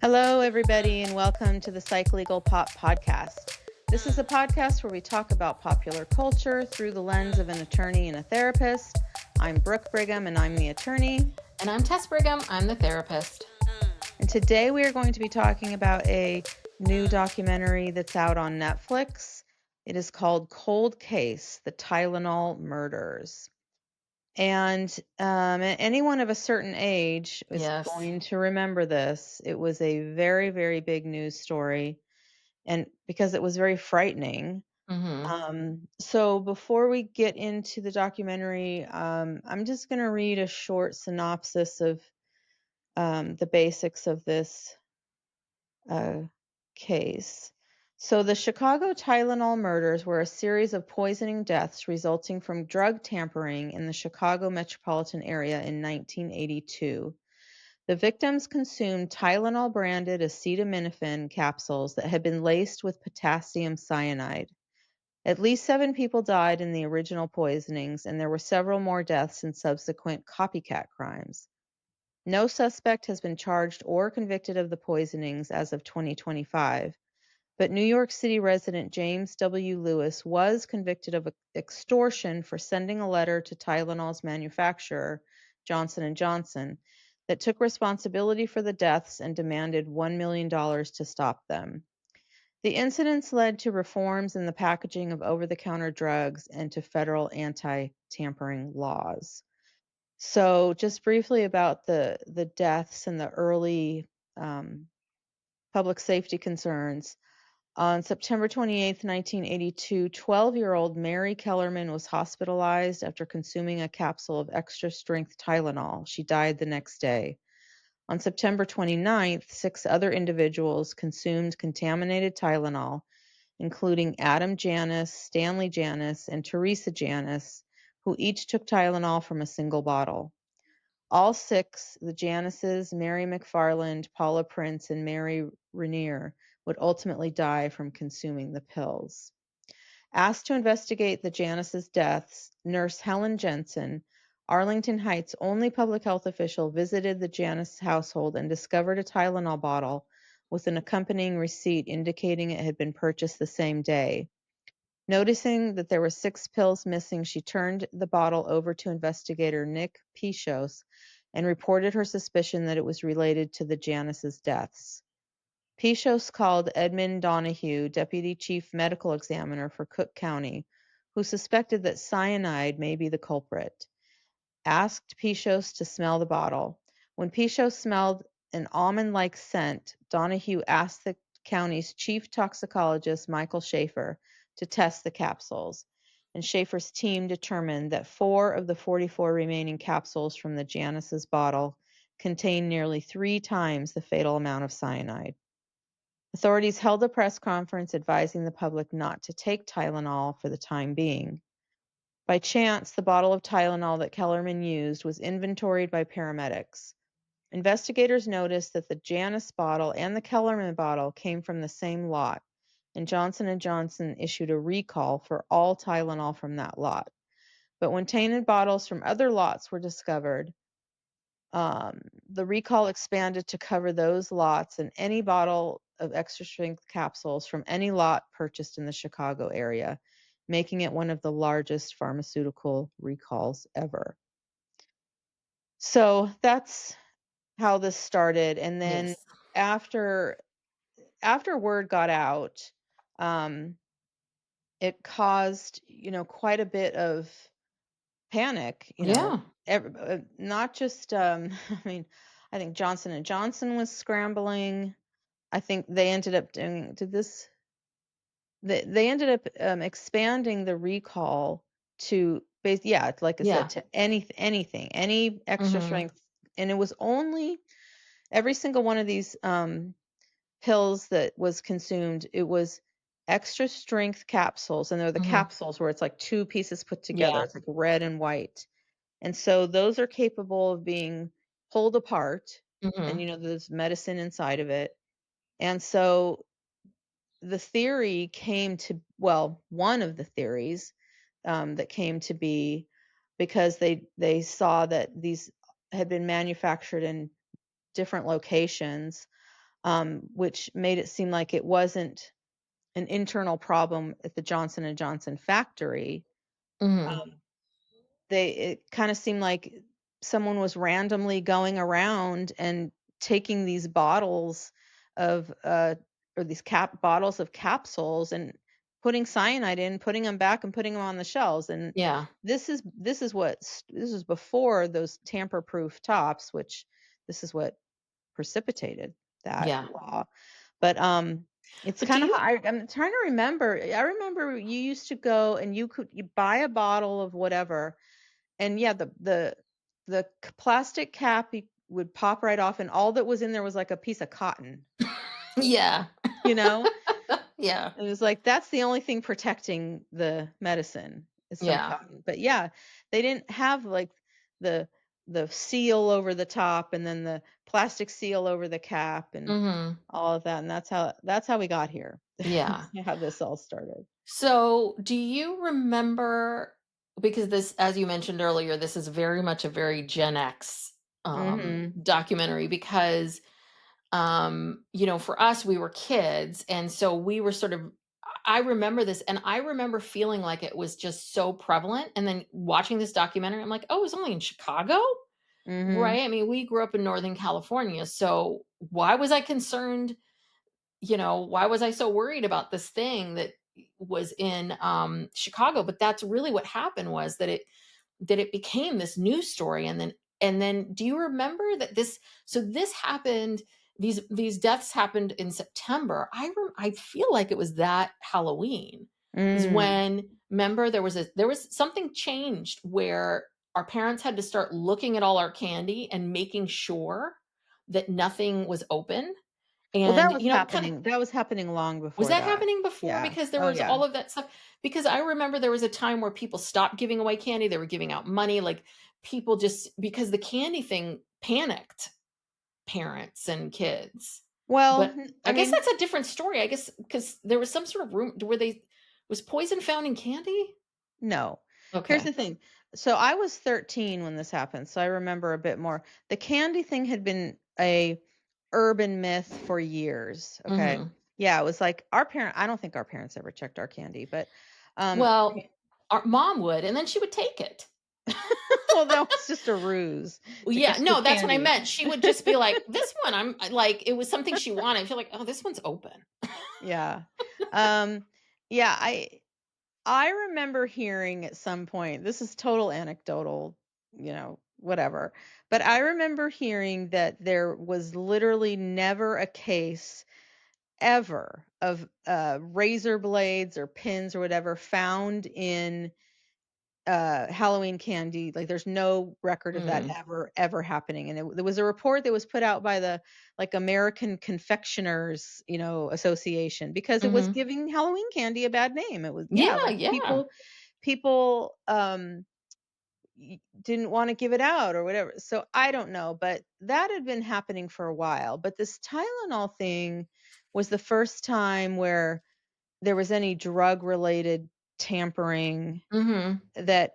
Hello, everybody, and welcome to the Psych Legal Pop Podcast. This is a podcast where we talk about popular culture through the lens of an attorney and a therapist. I'm Brooke Brigham, and I'm the attorney. And I'm Tess Brigham. I'm the therapist. And today we are going to be talking about a new documentary that's out on Netflix. It is called Cold Case: The Tylenol Murders. And anyone of a certain age is going to remember this. It was a very, very big news story, and because it was very frightening. So before we get into the documentary, I'm just going to read a short synopsis of the basics of this case. So the Chicago Tylenol murders were a series of poisoning deaths resulting from drug tampering in the Chicago metropolitan area in 1982. The victims consumed Tylenol-branded acetaminophen capsules that had been laced with potassium cyanide. At least 7 people died in the original poisonings, and there were several more deaths in subsequent copycat crimes. No suspect has been charged or convicted of the poisonings as of 2025. But New York City resident James W. Lewis was convicted of extortion for sending a letter to Tylenol's manufacturer, Johnson & Johnson, that took responsibility for the deaths and demanded $1 million to stop them. The incidents led to reforms in the packaging of over-the-counter drugs and to federal anti-tampering laws. So just briefly about the deaths and the early public safety concerns. On September 28, 1982, 12-year-old Mary Kellerman was hospitalized after consuming a capsule of extra-strength Tylenol. She died the next day. On September 29th, 6 other individuals consumed contaminated Tylenol, including Adam Janis, Stanley Janis, and Teresa Janis, who each took Tylenol from a single bottle. All 6, the Janices, Mary McFarland, Paula Prince, and Mary Rainier, would ultimately die from consuming the pills. Asked to investigate the Janices' deaths, Nurse Helen Jensen, Arlington Heights' only public health official, visited the Janis household and discovered a Tylenol bottle with an accompanying receipt indicating it had been purchased the same day. Noticing that there were 6 pills missing, she turned the bottle over to investigator Nick Pichos and reported her suspicion that it was related to the Janices' deaths. Pichos called Edmund Donahue, deputy chief medical examiner for Cook County, who suspected that cyanide may be the culprit. Asked Pichos to smell the bottle. When Pichos smelled an almond-like scent, Donahue asked the county's chief toxicologist, Michael Schaefer, to test the capsules, and Schaefer's team determined that 4 of the 44 remaining capsules from the Janice's bottle contained nearly 3 times the fatal amount of cyanide. Authorities held a press conference advising the public not to take Tylenol for the time being. By chance, the bottle of Tylenol that Kellerman used was inventoried by paramedics. Investigators noticed that the Janis bottle and the Kellerman bottle came from the same lot, and Johnson & Johnson issued a recall for all Tylenol from that lot. But when tainted bottles from other lots were discovered, the recall expanded to cover those lots and any bottle of extra-strength capsules from any lot purchased in the Chicago area, making it one of the largest pharmaceutical recalls ever. So that's how this started. And then after word got out, it caused, quite a bit of panic, not just, I mean, I think Johnson & Johnson was scrambling. I think they ended up doing, they ended up expanding the recall to, like I said, to anything, any extra strength. And it was only every single one of these pills that was consumed, it was extra strength capsules. And they're the capsules where it's like 2 pieces put together. It's like red and white. And so those are capable of being pulled apart, and there's medicine inside of it. And so the theory came to, one of the theories that came to be, because they saw that these had been manufactured in different locations, which made it seem like it wasn't an internal problem at the Johnson and Johnson factory. Mhm. Um, it kind of seemed like someone was randomly going around and taking these bottles of or these cap bottles of capsules and putting cyanide in, putting them back and putting them on the shelves. And Yeah. this is before those tamper-proof tops, which this is what precipitated that Yeah. law. But it's But do kind of you hard. I'm trying to remember. I remember you used to go and you buy a bottle of whatever, and yeah, plastic cap would pop right off, and all that was in there was like a piece of cotton, Yeah. you know? Yeah. It was like that's the only thing protecting the medicine is some Yeah. cotton. But yeah, they didn't have like the the seal over the top and then the plastic seal over the cap and Mhm. all of that. And that's how we got here. Yeah. That's how this all started. So, do you remember, because this, as you mentioned earlier, this is very much a very Gen X Mhm. documentary because for us, we were kids, and so we were sort of I remember this, and I remember feeling like it was just so prevalent, and then watching this documentary, I'm like, "Oh, it was only in Chicago?" Mhm. Right? I mean, we grew up in Northern California, so why was I concerned? Why was I so worried about this thing that was in Chicago? But that's really what happened, was that it became this news story. And then do you remember that this happened, these deaths happened in September. I feel like it was that Halloween is Mm. when, remember, there was something changed where our parents had to start looking at all our candy and making sure that nothing was open. Well, that And was kind of, happening. That was happening long was before that that. happening before? Yeah. Because there Oh was yeah. all of that stuff. Because I remember there was a time where people stopped giving away candy. They were giving out money. Like, people just, because the candy thing panicked parents and kids. Well, But I I guess mean, that's a different story. I guess because there was some sort of room where was poison found in candy? no. Here's Okay. the thing. So I was 13 when this happened, so I remember a bit more. The candy thing had been a urban myth for years, okay? Hmm. Yeah, it was like I don't think our parents ever checked our candy, but Well, our mom would, and then she would take it. well, that was just a ruse Well, to yeah, get the no, that's what I candy. meant. She would just be like, "This one, like, it was something she wanted." I feel like, "Oh, this one's open." Yeah. Um, yeah, I remember hearing at some point, this is total anecdotal, whatever. But I remember hearing that there was literally never a case ever of razor blades or pins or whatever found in Halloween candy. Like there's no record of that Mm, ever happening. And there was a report that was put out by the like American Confectioners, Association because it was mhm. giving Halloween candy a bad name. It was yeah, Yeah, like yeah. people didn't want to give it out or whatever. So I don't know, but that had been happening for a while. But this Tylenol thing was the first time where there was any drug related tampering Mhm, that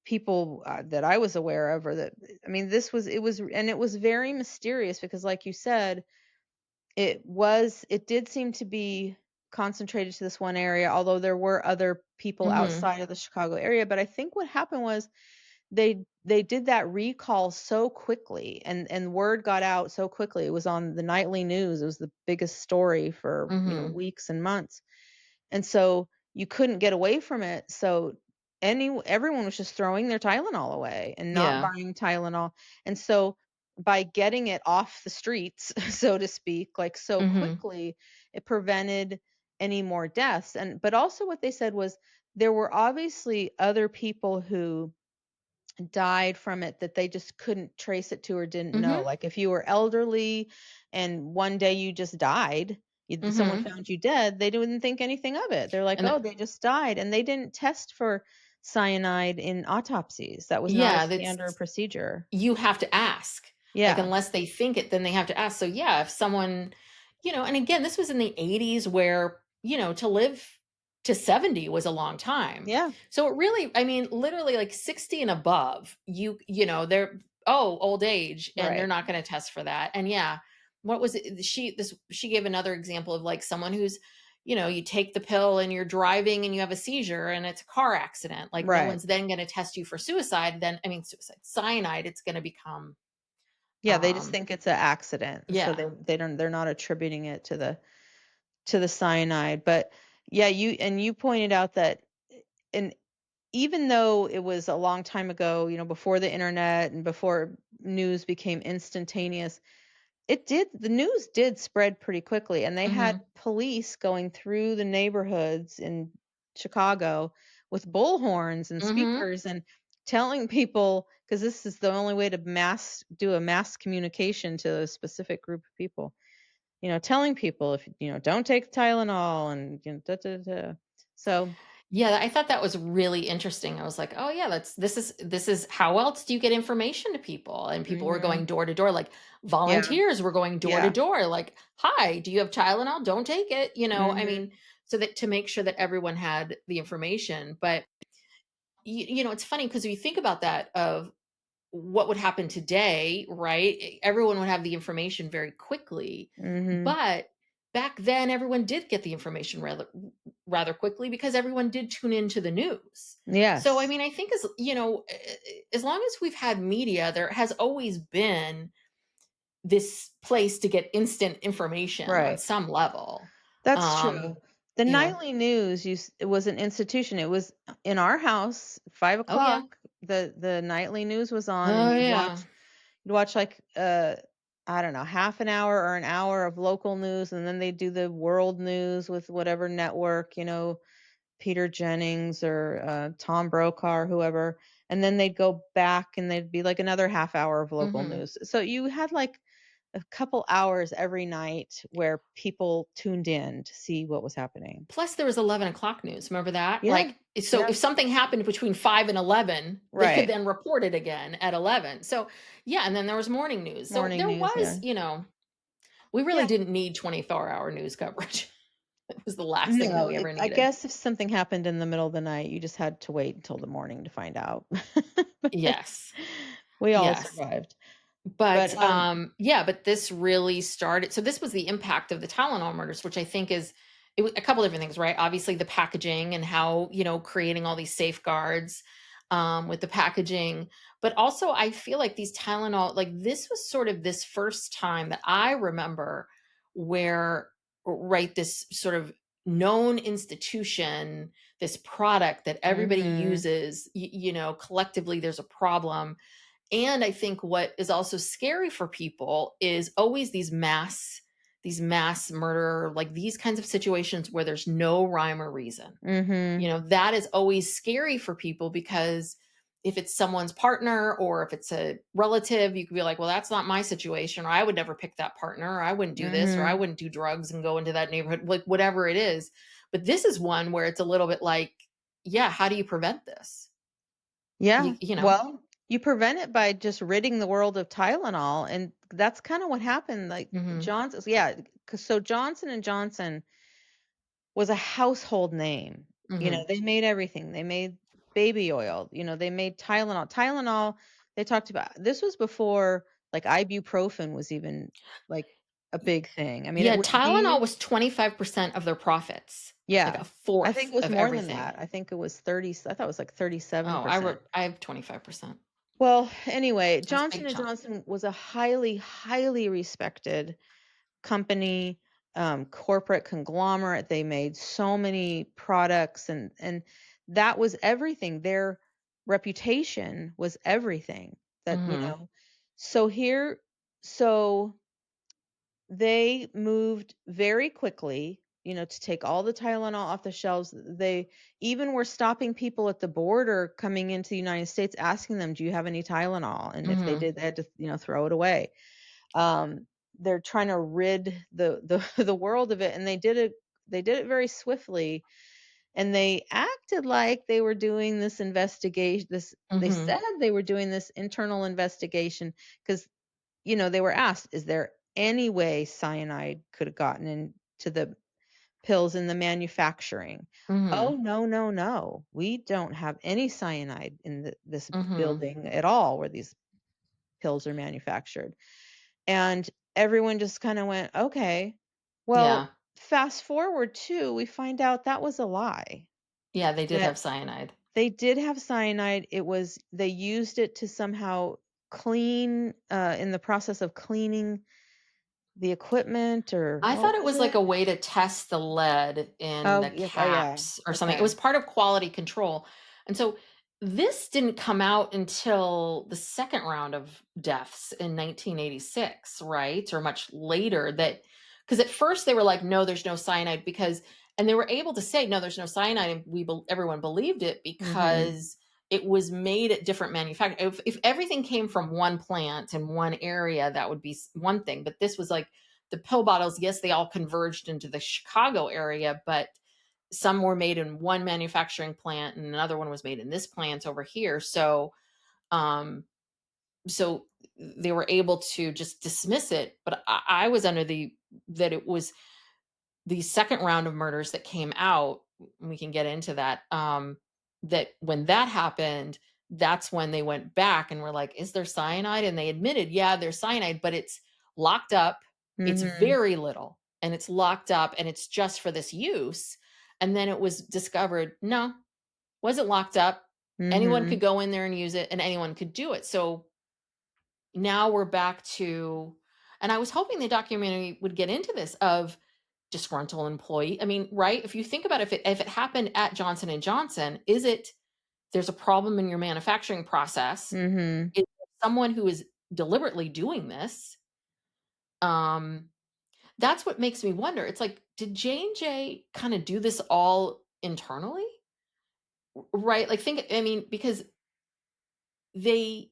people that I was aware of, or that I mean, it was very mysterious because, like you said, it did seem to be concentrated to this one area, although there were other people mhm, outside of the Chicago area. But I think what happened was they did that recall so quickly, and word got out so quickly. It was on the nightly news. It was the biggest story for mhm. weeks and months. And so you couldn't get away from it. So everyone was just throwing their Tylenol away and not Yeah. buying Tylenol. And so by getting it off the streets, so to speak, like so Mhm, quickly, it prevented any more deaths. And but also what they said was there were obviously other people who died from it that they just couldn't trace it to or didn't know. mhm, Like if you were elderly and one day you just died, someone mhm. found you dead, they didn't think anything of it. They're like, And "Oh, they just died." And they didn't test for cyanide in autopsies. That was not a yeah, standard that's, procedure. you have to ask. Like, Yeah. unless they think it, then they have to ask. So yeah, if someone, and again, this was in the 80s where, to live to 70 was a long time. Yeah. So it really, I mean, literally, like 60 and above, they're, oh, old age, and they're Right. not going to test for that. And yeah, what was it? She gave another example of like someone who's, you take the pill and you're driving and you have a seizure and it's a car accident. Like no Right. one's then going to test you for suicide. Then I mean suicide, cyanide. It's going to become, Yeah, they just think it's an accident, so yeah. they're not attributing it to the cyanide. But yeah, you pointed out that, and even though it was a long time ago, before the internet and before news became instantaneous, the news did spread pretty quickly, and they had Hmm. police going through the neighborhoods in Chicago with bullhorns and Hmm. speakers and telling people, because this is the only way to do a mass communication to a specific group of people, telling people, if don't take Tylenol, and da, da, da. So Yeah, I thought that was really interesting. I was like, "Oh yeah, this is how else do you get information to people?" And people were mhm. going door to door, like Yeah, volunteers were going door to yeah. door, like, "Hi, do you have Tylenol? Don't take it." I Mhm. mean, so that to make sure that everyone had the information. But it's funny because you think about that of what would happen today, right? Everyone would have the information very quickly. Mhm. But back then everyone did get the information rather quickly because everyone did tune into the news. So I Yes. mean, I think as long as we've had media, there has always been this place to get instant information on Right. some level. That's Um, true. The you know. nightly news, it was an institution. It was in our house, five Oh yeah. o'clock. The nightly news was on, and Oh yeah. you'd watch like, I don't know, half an hour or an hour of local news, and then they do the world news with whatever network, Peter Jennings or Tom Brokaw or whoever, and then they'd go back and they'd be like another half hour of local Hmm. news. So you had like a couple hours every night where people tuned in to see what was happening. Plus, there was 11 o'clock news. Remember that? Yeah, Like, so yeah, if something happened between 5 and 11, they could right. then report it again at 11. So, yeah, and then there was morning news. So Morning there news, was, yeah. we really Yeah. didn't need 24-hour news coverage. It was the last thing that No, we ever I needed. guess if something happened in the middle of the night, you just had to wait until the morning to find out. But Yes. we all Yes. survived. But, But, yeah, but this really started, so this was the impact of the Tylenol murders, which I think is it was a couple different things, right? Obviously, the packaging and how, creating all these safeguards, with the packaging, but also I feel like these Tylenol like, this was sort of this first time that I remember where right, this sort of known institution, this product that everybody mhm, uses, collectively, there's a problem. And I think what is also scary for people is always these mass murder, like these kinds of situations where there's no rhyme or reason. mhm. That is always scary for people because if it's someone's partner or if it's a relative, you could be like, well, that's not my situation, or I would never pick that partner, or I wouldn't do this, or I Mhm. wouldn't do drugs and go into that neighborhood, like whatever it is. But this is one where it's a little bit like, yeah, how do you prevent this? Yeah. You know? Well, you prevent it by just ridding the world of Tylenol, and that's kinda what happened, like, Hmm. Johnson's, yeah, 'cause so Johnson& and Johnson was a household name. Hmm. They made everything. They made baby oil, they made Tylenol. Tylenol, they talked about, this was before, like, ibuprofen was even, like, a big thing. I mean, it Yeah, was Tylenol used. was 25% of their profits, like Yeah. a I think fourth it was of more than everything. that. I think it was 30, I thought it was like Oh, 37%. I have 25%. Well, anyway, That's a Johnson& big and chunk. Johnson was a highly, highly respected company, corporate conglomerate. They made so many products, and that was everything. Their reputation was everything. That, Mhm. so here, so they moved very quickly, to take all the Tylenol off the shelves. They even were stopping people at the border coming into the United States, asking them, "Do you have any Tylenol?" And if they Mhm. did, they had to, throw it away. Um, they're trying to rid the the world of it, and they did it very swiftly, and they acted like they were doing this investigation. They Mhm. said they were doing this internal investigation because, they were asked, "Is there any way cyanide could have gotten into the pills in the manufacturing?" Mhm. "Oh, no, no, no. We don't have any cyanide in this Mhm. building at all where these pills are manufactured." And everyone just kinda went, "Okay." Well, Yeah. fast forward too, we find out that was a lie, Yeah, they did that have cyanide. they did have cyanide. They used it to somehow clean, in the process of cleaning the equipment, or I what thought it was was like it? a way to test the lead in Oh, the yes, oh, yeah, caps or something. It okay. was part of quality control. And so this didn't come out until the second round of deaths in 1986, right? Or much later, that because at first they were like, no, there's no cyanide, because and they were able to say no, there's no cyanide, and everyone believed it Mhm, because it was made at different manufacturers. If everything came from one plant in one area, that would be one thing. But this was like the pill bottles, yes, they all converged into the Chicago area, but some were made in one manufacturing plant and another one was made in this plant over here. Um, so they were able to just dismiss it. But I was under the that it was the second round of murders that came out, we can get into that, that when that happened, that's when they went back and were like, "Is there cyanide?" And they admitted, "Yeah, there's cyanide, but it's locked up. It's mhm, very little, and it's locked up, and it's just for this use." And then it was discovered, no, wasn't locked up. Anyone could mhm. go in there and use it, and anyone could do it. So now we're back to, and I was hoping the documentary would get into this of disgruntled employee. I mean, right? If you think about it, if it happened at Johnson and Johnson, is it there's a problem in your manufacturing process? Mhm. Is there someone who is deliberately doing this? Um, that's what makes me wonder. It's like, did J&J kind of do this all internally? Right? Like think, I mean, because they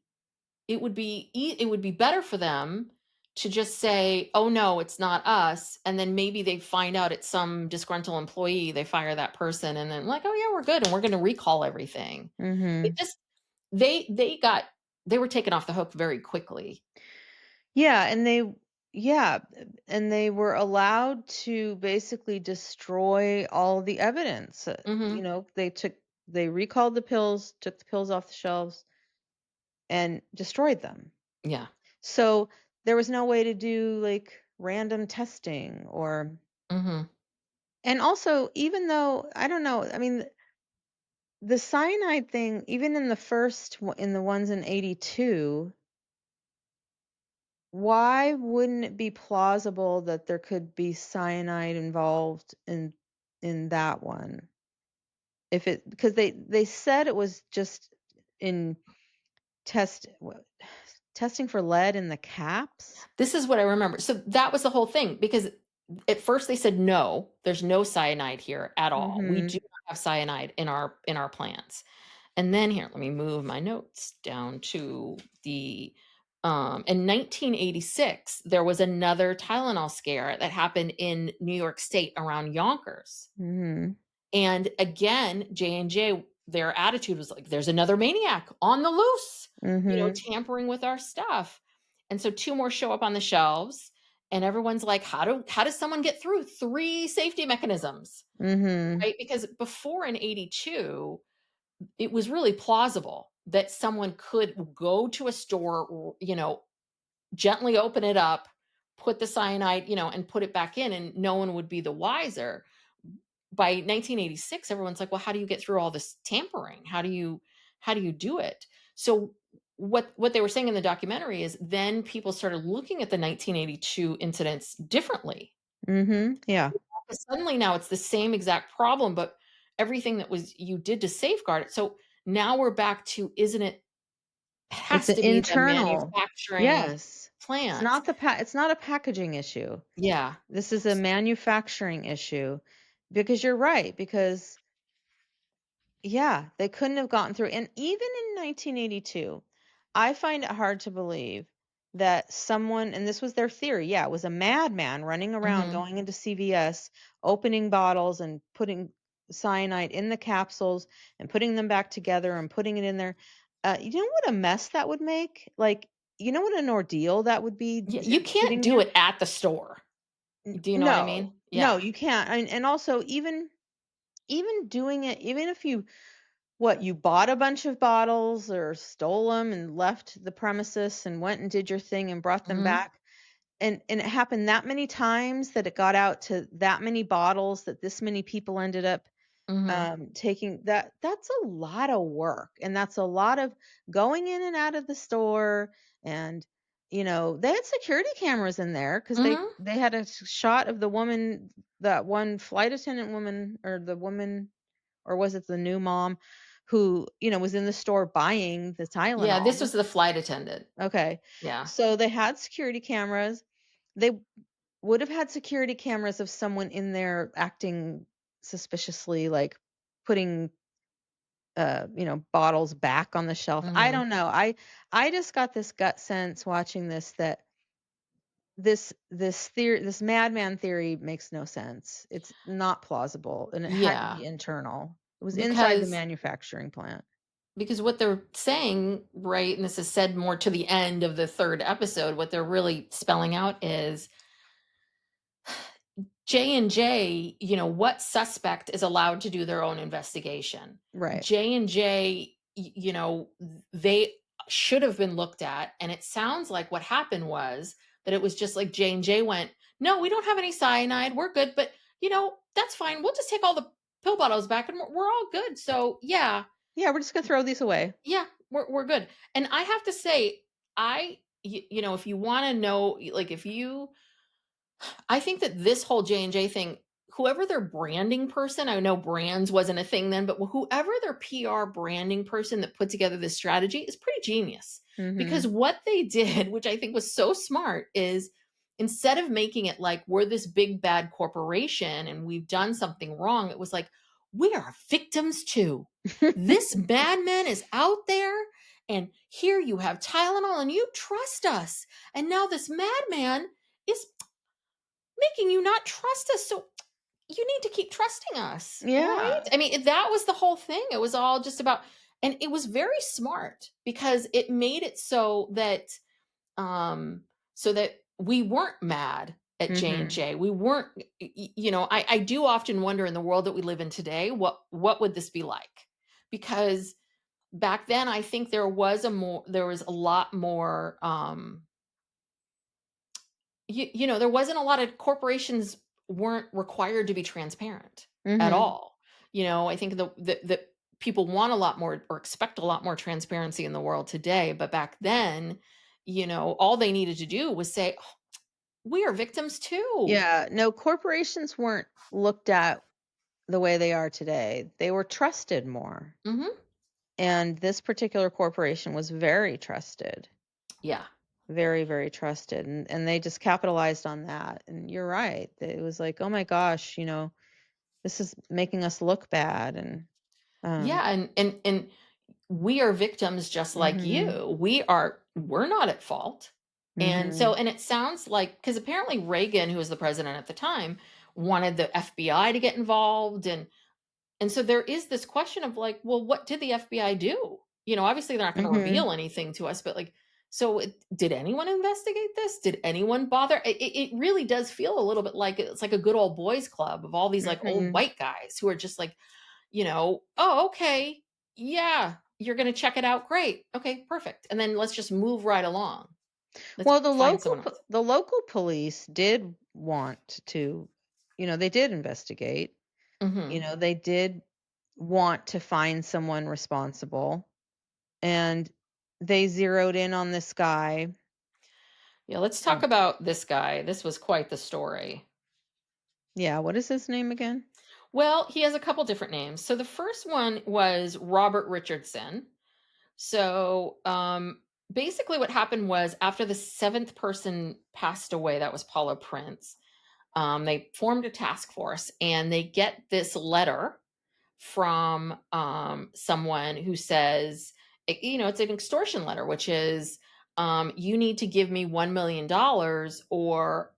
it would be better for them to just say, "Oh no, it's not us," and then maybe they find out it's some disgruntled employee, they fire that person, and then like, "Oh yeah, we're good, and we're going to recall everything." It Mhm. just they were taken off the hook very quickly. Yeah, yeah, and they were allowed to basically destroy all the evidence. Hmm. They recalled the pills, took the pills off the shelves, and destroyed them. Yeah. So there was no way to do like random testing, Hmm. and also, even though I don't know, I mean, the cyanide thing, even in in the ones in 82, why wouldn't it be plausible that there could be cyanide involved in that one? If it Because they said it was just in testing for lead in the caps? This is what I remember. So that was the whole thing because at first they said no, there's no cyanide here at all. We do Mhm. not have cyanide in our plants. And then here, let me move my notes down to the in 1986, there was another Tylenol scare that happened in New York State around Yonkers. Mhm. And again, J&J, their attitude was like, there's another maniac on the loose, Mhm. tampering with our stuff. And so two more show up on the shelves, and everyone's like, how does someone get through three safety mechanisms? Mhm. Right? Because before in 82, it was really plausible that someone could go to a store, gently open it up, put the cyanide, and put it back in, and no one would be the wiser. By 1986, everyone's like, well, how do you get through all this tampering? How do you do it? So what they were saying in the documentary is then people started looking at the 1982 incidents differently. Mhm. Yeah. Suddenly now it's the same exact problem, but everything that was you did to safeguard it. So now we're back to, isn't it It's has an to be the internal. manufacturing Yes. plant. It's not a packaging issue. Yeah. This is a manufacturing issue. Because you're right, because yeah, they couldn't have gotten through. And even in 1982, I find it hard to believe that someone, and this was their theory, yeah, it was a madman running around Mhm. going into CVS, opening bottles and putting cyanide in the capsules and putting them back together and putting it in there. You know what a mess that would make? Like, you know what an ordeal that would be, You can't sitting do there? it at the store. Do you know what I No, mean? no, Yeah. you can't. And also, even doing it, even if you bought a bunch of bottles or stole them and left the premises and went and did your thing and brought them Mhm. back. and it happened that many times that it got out to that many bottles that this many people ended up Mhm. taking that's a lot of work, and that's a lot of going in and out of the store, and, they had security cameras in there because Mhm. they had a shot of the woman, that one flight attendant woman, or the woman, or was it the new mom who, was in the store buying the Yeah, this Tylenol. was the flight attendant. Okay. Yeah. So they had security cameras. They would have had security cameras of someone in there acting suspiciously, like putting, bottles back on the shelf. I Mhm. don't know. I just got this gut sense watching this that this madman theory makes no sense. It's not plausible, and it had to Yeah, be internal. It was inside the because manufacturing plant. what they're saying, right, and this is said more to the end of the 3rd episode, what they're really spelling out is J&J, what suspect is allowed to do their own investigation? Right. J&J, they should have been looked at, and it sounds like what happened was that it was just like J&J went, "No, we don't have any cyanide. We're good, but, that's fine. We'll just take all the pill bottles back and we're all good." So, yeah, Yeah, we're just gonna throw these away. yeah, we're good. And I have to say, if you wanna know, like, if you I think that this whole J&J thing, whoever their branding person, I know brands wasn't a thing then, but whoever their PR branding person that put together this strategy is pretty genius. Because Mhm. what they did, which I think was so smart, is instead of making it like we're this big bad corporation and we've done something wrong, it was like we are victims too. This madman is out there, and here you have Tylenol and you trust us. And now this madman is making you not trust us. So you need to keep trusting us, right? Yeah. I mean, that was the whole thing. It was all just about, and it was very smart because it made it um, so that we weren't mad at J and Mhm. J. We weren't, I do often wonder in the world that we live in today, what would this be like? Because back then, I think there was a lot more, there wasn't a lot of corporations weren't required to be transparent at Mhm. all. I think the people want a lot more or expect a lot more transparency in the world today, but back then, all they needed to do was say, "Oh, we are victims too." Yeah, no, corporations weren't looked at the way they are today. They were trusted more. Mhm. And this particular corporation was very trusted. Yeah. Very, very trusted. And they just capitalized on that. And you're right. It was like, "Oh my gosh, this is making us look bad." And Yeah, and we are victims just like mhm. you. We're not at fault. Mhm. And it sounds like, because apparently Reagan, who was the president at the time, wanted the FBI to get involved, and so there is this question of like, well, what did the FBI do? Obviously they're not going to Mhm. reveal anything to us, but like, so did anyone investigate this? Did anyone bother? It really does feel a little bit like it's like a good old boys club of all these like old Mhm. white guys who are just like, oh, okay. Yeah, you're going to check it out. Great. Okay, perfect. And then let's just move right along. Let's Well, find someone else. the local police did want to, they did investigate. Hmm. They did want to find someone responsible, and they zeroed in on this guy. Yeah, let's talk Um, about this guy. This was quite the story. yeah, what is his name again? Well, he has a couple different names. So the first one was Robert Richardson. So basically, what happened was after the 7th person passed away, that was Paula Prince, they formed a task force and they get this letter from someone who says, it's an extortion letter, which is, you need to give me $1 million or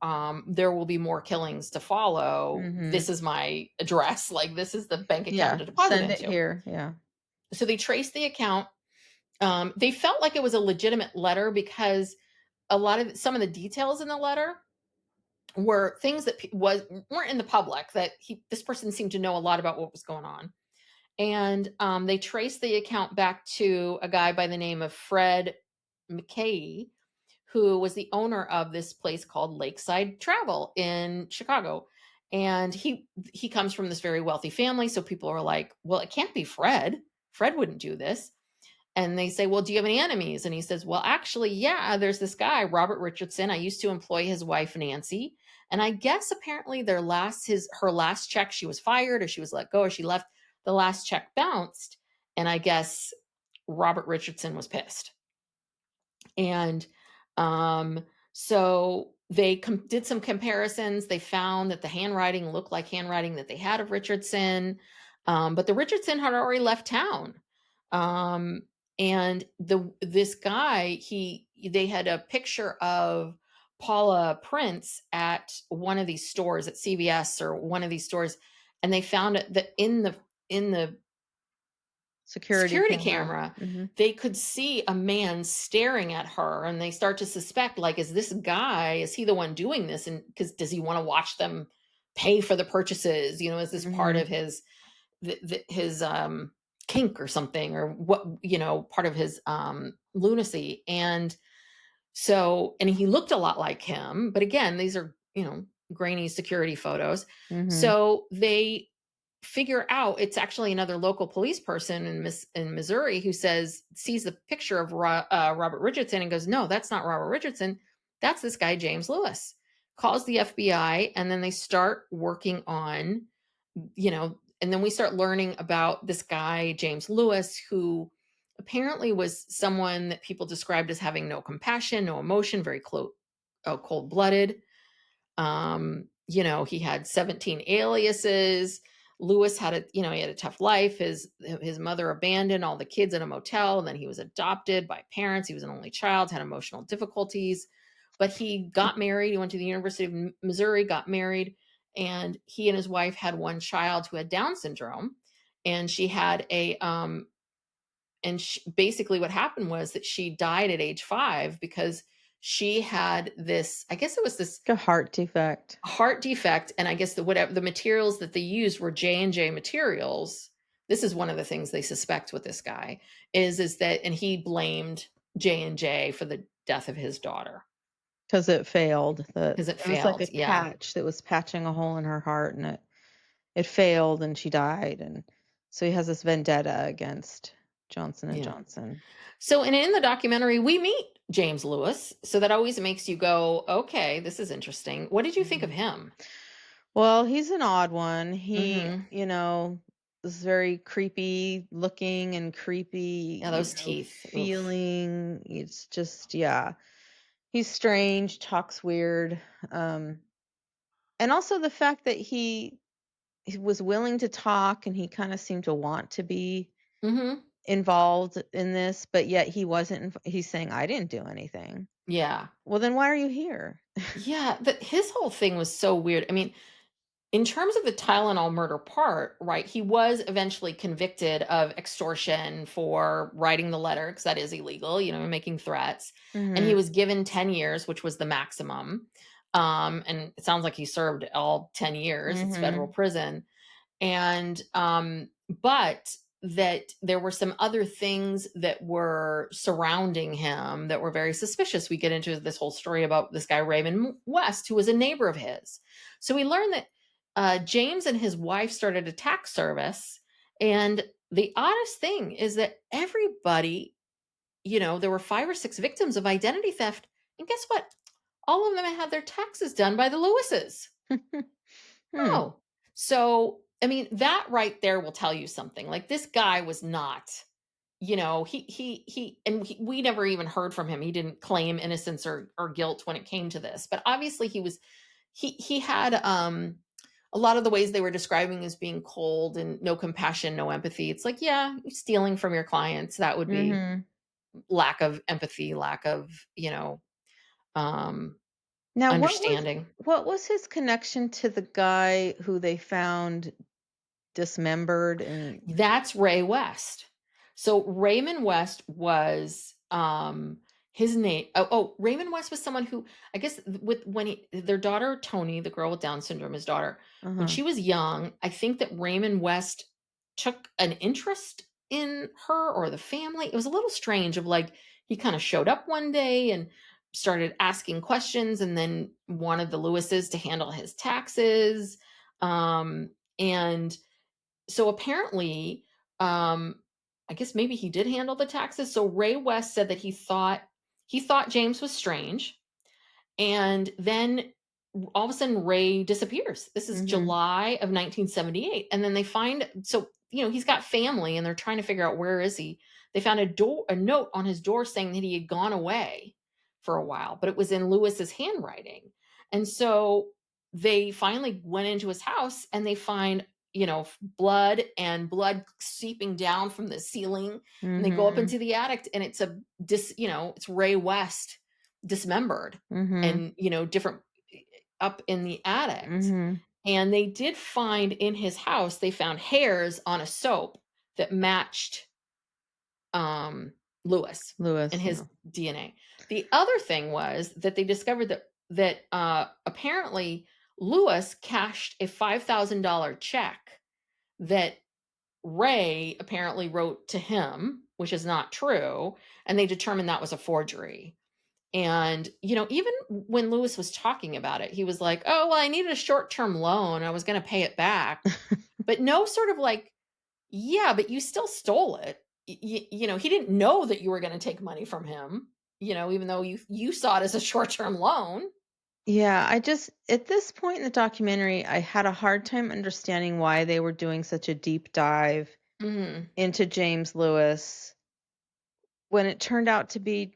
there will be more killings to follow. Mhm. This is my address. Like, this is the bank account Yeah, to deposit send it into. here. Yeah. So they traced the account. They felt like it was a legitimate letter because some of the details in the letter were things that weren't in the public, that this person seemed to know a lot about what was going on. And they traced the account back to a guy by the name of Fred McKay, who was the owner of this place called Lakeside Travel in Chicago. And he comes from this very wealthy family, so people are like, "Well, it can't be Fred. Fred wouldn't do this." And they say, "Well, do you have any enemies?" And he says, "Well, actually, yeah, there's this guy, Robert Richardson. I used to employ his wife, Nancy. And I guess apparently her last check, she was fired or she was let go or she left. The last check bounced. And I guess Robert Richardson was pissed." And so they did some comparisons. They found that the handwriting looked like handwriting that they had of Richardson, but the Richardson had already left town. Um, and this guy, they had a picture of Paula Prince at one of these stores at CVS or one of these stores, and they found it that in the Security security camera. camera, Mhm. they could see a man staring at her, and they start to suspect, like, is this guy, is he the one doing this? And because does he want to watch them pay for the purchases? Is this part Mhm. of his kink or something, or what, part of his lunacy? And he looked a lot like him, but again, these are, grainy security photos. Mhm. So they figure out it's actually another local police person in Missouri who sees the picture of Robert Richardson and goes, "No, that's not Robert Richardson. That's this guy, James Lewis." Calls the FBI, and then they start working on, and then we start learning about this guy, James Lewis, who apparently was someone that people described as having no compassion, no emotion, very cold blooded. He had 17 aliases. Lewis he had a tough life. His mother abandoned all the kids in a motel, and then he was adopted by parents. He was an only child, had emotional difficulties, but he got married. He went to the University of Missouri, got married, and he and his wife had one child who had Down syndrome, and she had basically what happened was that she died at age 5 because she had this, I guess it was this Like a heart defect. heart defect, and I guess whatever the materials that they used were J&J materials. This is one of the things they suspect with this guy is that, and he blamed J&J for the death of his daughter 'Cause it failed. because it It was like failed. a Yeah. patch that was patching a hole in her heart, and it failed, and she died, and so he has this vendetta against Johnson& and Yeah. Johnson. So, and in the documentary, we meet James Lewis. So that always makes you go, okay, this is interesting. What did you think of Mhm. him? Well, he's an odd one. He, Mm-hmm. is very creepy looking and Yeah, creepy, those teeth. Oof. feeling. It's just, yeah. He's strange, talks weird. Um, and also the fact that he was willing to talk and he kind of seemed to want to be Mm-hmm. involved in this, but yet he wasn't. He's saying, I didn't do anything. Yeah. Well, then why are you here? Yeah. His whole thing was so weird. I mean, in terms of the Tylenol murder part, right, he was eventually convicted of extortion for writing the letter, because that is illegal, making threats. And he Hmm. was given 10 years, which was the maximum. And it sounds like he served all 10 years. It's federal Hmm. prison. And but that there were some other things that were surrounding him that were very suspicious. We get into this whole story about this guy Raymond West, who was a neighbor of his. So we learned that James and his wife started a tax service, and the oddest thing is that everybody, there were 5 or 6 victims of identity theft, and guess what? All of them had their taxes done by the Lewises. Hmm. Oh, so, I mean, that right there will tell you something. Like, this guy was not, we never even heard from him. He didn't claim innocence or guilt when it came to this. But obviously he had a lot of the ways they were describing as being cold and no compassion, no empathy. It's like, yeah, stealing from your clients, that would be Hmm. lack of empathy, lack of, um Now, understanding. what was his connection to the guy who they found dismembered and That's Ray West. So Raymond West was his name. Raymond West was someone who, I guess, with when their daughter Tony, the girl with Down syndrome, his daughter, when uh-huh. she was young, I think that Raymond West took an interest in her or the family. It was a little strange of, like, he kind of showed up one day, and started asking questions and then wanted the Lewises to handle his taxes. And so apparently, I guess maybe he did handle the taxes. So Ray West said that he thought James was strange, and then all of a sudden Ray disappears. This is Mhm. July of 1978. And then they find, so, he's got family and they're trying to figure out where is he. They found a note on his door saying that he had gone away for a while, but it was in Lewis's handwriting. And so they finally went into his house and they find, blood seeping down from the ceiling. And they go up Mhm. into the attic and it's Ray West dismembered Mhm. and different up in the attic. Mhm. And they did find in his house, they found hairs on a soap that matched um Lewis and Lewis, his yeah. DNA. The other thing was that they discovered that apparently Lewis cashed a $5,000 check that Ray apparently wrote to him, which is not true, and they determined that was a forgery. And, even when Lewis was talking about it, he was like, "Oh, well, I needed a short-term loan. I was going to pay it back." But no sort of like, "Yeah, but you still stole it." He didn't know that you were going to take money from him, even though you saw it as a short-term loan. Yeah, I just at this point in the documentary, I had a hard time understanding why they were doing such a deep dive Mhm. into James Lewis when it turned out to be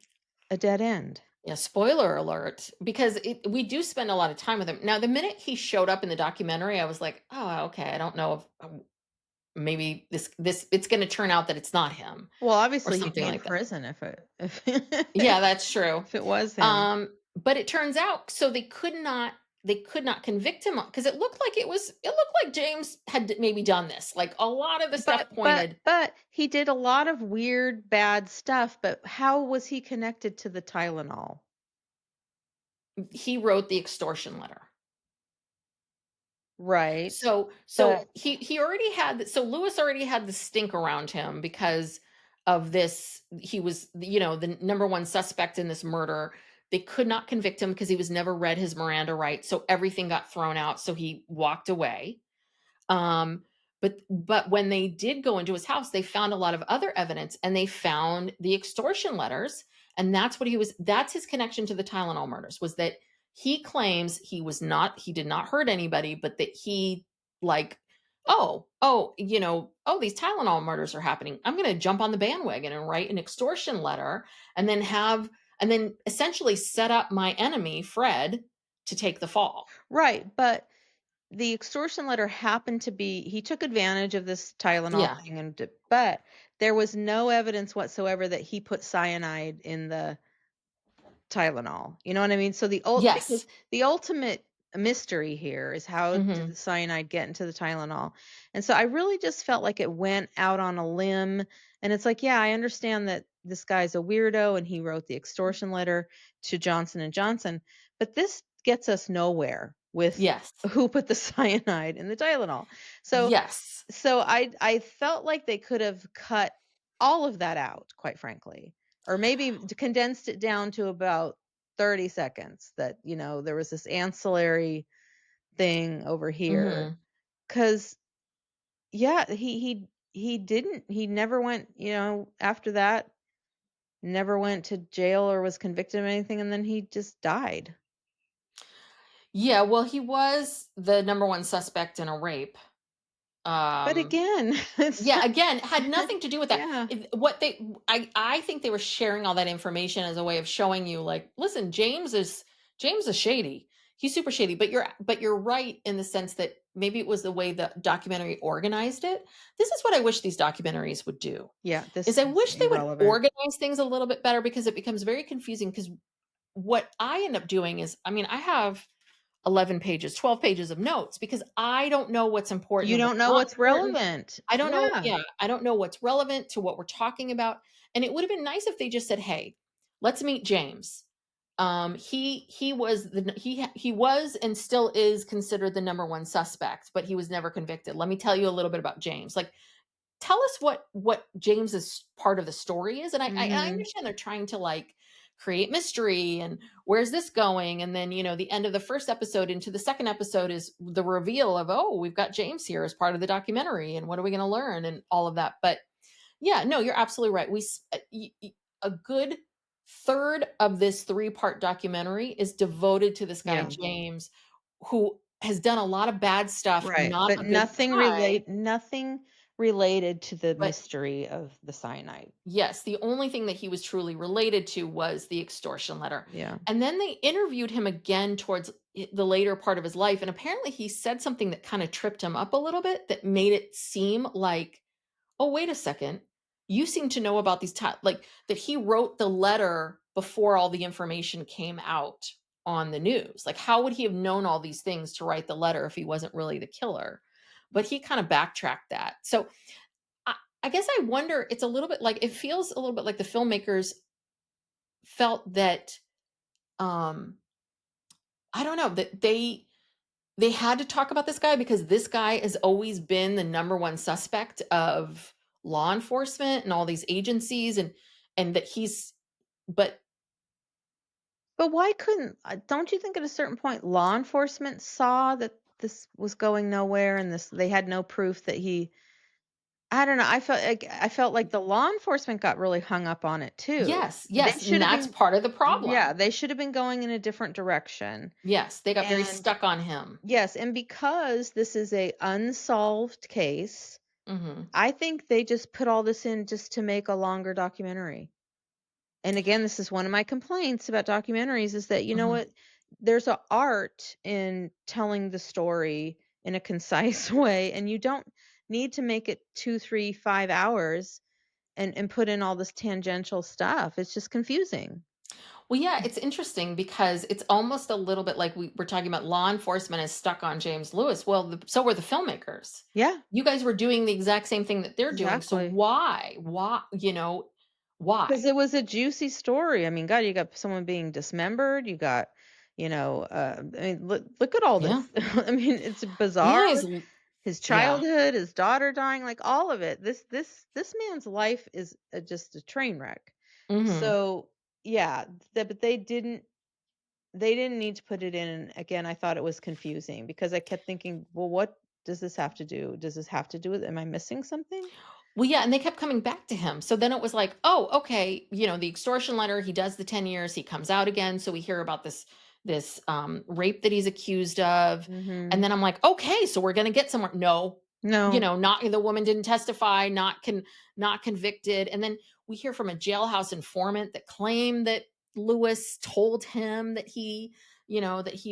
a dead end. Yeah, spoiler alert, because we do spend a lot of time with him. Now, the minute he showed up in the documentary, I was like, "Oh, okay. I don't know if maybe this it's going to turn out that it's not him Well, or obviously he'd something be in like that." prison if Yeah, that's true. if it was him. But it turns out, so they could not convict him because it looked like James had maybe done this. Like a lot of the stuff pointed. But he did a lot of weird, bad stuff, but how was he connected to the Tylenol? He wrote the extortion letter. Right. So But he already had, so Lewis already had the stink around him because of this. He was, the number one suspect in this murder. They could not convict him because he was never read his Miranda rights, so everything got thrown out. So he walked away. Um, but when they did go into his house, they found a lot of other evidence, and they found the extortion letters, and that's his connection to the Tylenol murders, was that he claims he did not hurt anybody, but that he, like, these Tylenol murders are happening. I'm going to jump on the bandwagon and write an extortion letter, and then essentially set up my enemy Fred to take the fall. right, but the extortion letter happened to be he took advantage of this Tylenol Yeah. thing but there was no evidence whatsoever that he put cyanide in the Tylenol. You know what I mean? So because Yes. the ultimate mystery here is how did the Hmm. cyanide get into the Tylenol? And so I really just felt like it went out on a limb. And it's like, yeah, I understand that this guy's a weirdo and he wrote the extortion letter to Johnson and Johnson, but this gets us nowhere with Yes. who put the cyanide in the Tylenol. So Yes. I felt like they could have cut all of that out, quite frankly, or maybe condensed it down to about 30 seconds that, there was this ancillary thing over here. Mhm. 'Cause yeah, he never went, after that, never went to jail or was convicted of anything, and then he just died. Yeah, well, he was the number 1 suspect in a rape. But Um, again, it's yeah, again, had nothing to do with that. yeah. I think they were sharing all that information as a way of showing you, like, listen, James is shady. He's super shady, but you're right in the sense that maybe it was the way the documentary organized it. This is what I wish these documentaries would do, Yeah, is this I is wish they would irrelevant. organize things a little bit better, because it becomes very confusing. Because what I end up doing is, I mean, I have 11 pages, 12 pages of notes, because I don't know what's important You and don't what's know not what's important. relevant. I don't know. Yeah. Yeah, I don't know what's relevant to what we're talking about. And it would have been nice if they just said, "Hey, let's meet James. He was and still is considered the number one suspect, but he was never convicted. Let me tell you a little bit about James. Like, tell us what James's part of the story is." And I Mhm. understand they're trying to, like, create mystery and where's this going? And then, the end of the first episode into the second episode is the reveal of, oh, we've got James here as part of the documentary. And what are we going to learn? And all of that. But yeah, no, you're absolutely right. A good third of this three-part documentary is devoted to this guy, Yeah. James, who has done a lot of bad stuff, Right, not but a good time. nothing related to the But mystery of the cyanide. yes, the only thing that he was truly related to was the extortion letter. Yeah. And then they interviewed him again towards the later part of his life. And apparently he said something that kind of tripped him up a little bit that made it seem like, oh, wait a second. You seem to know about these, like that he wrote the letter before all the information came out on the news. Like, how would he have known all these things to write the letter if he wasn't really the killer? But he kind of backtracked that. So I, I guess I wonder, it's a little bit like, it feels a little bit like the filmmakers felt that, um, I don't know, that they had to talk about this guy because this guy has always been the number one suspect of law enforcement and all these agencies, and that he's but But why couldn't don't you think at a certain point law enforcement saw that this was going nowhere and this they had no proof that he I don't know, I felt like the law enforcement got really hung up on it too. yes, They yes, and should have that's been part of the yeah, problem. they should have been going in a different direction. Yes, they got very And stuck on him. yes, and because this is a unsolved case, Mhm, I think they just put all this in just to make a longer documentary. And again, this is one of my complaints about documentaries is that, you know mhm. what? There's a art in telling the story in a concise way, and you don't need to make it 2, 3, 5 hours and put in all this tangential stuff. It's just confusing. Well, yeah, it's interesting because it's almost a little bit like we're talking about law enforcement is stuck on James Lewis. Well, so were the filmmakers. Yeah, You guys were doing the exact same thing that they're doing. So exactly. why? Why, Because why? it was a juicy story. I mean, God, you got someone being dismembered. You got, I mean, look at all Yeah. this. I mean, it's bizarre. Yeah, His yeah. childhood, his daughter dying, like all of it. This man's life is just a train wreck. Mhm. So yeah, but they didn't need to put it in. And again, I thought it was confusing because I kept thinking, well, what does this have to do? Does this have to do with? Am I missing something? Well, yeah, and they kept coming back to him. So then it was like, oh, okay, the extortion letter, he does the 10 years, he comes out again. So we hear about this rape that he's accused of. And Hmm. then I'm like, okay, so we're gonna get somewhere. No, No. not the woman didn't testify, not convicted. And then we hear from a jailhouse informant that claimed that Lewis told him that he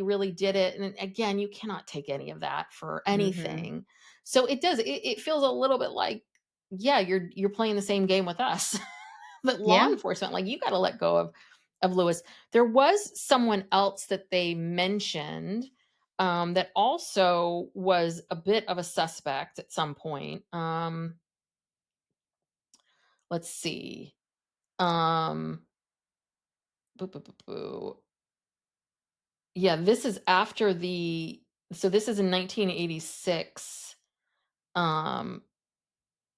really did it. And again, you cannot take any of that for Hmm. anything. So it feels a little bit like, yeah, you're playing the same game with us. But law Yeah. enforcement, like, you gotta let go of Lewis. There was someone else that they mentioned, that also was a bit of a suspect at some point. Let's see. Um, boo, boo, boo, boo. Yeah, this is after the so this is in 1986. Um,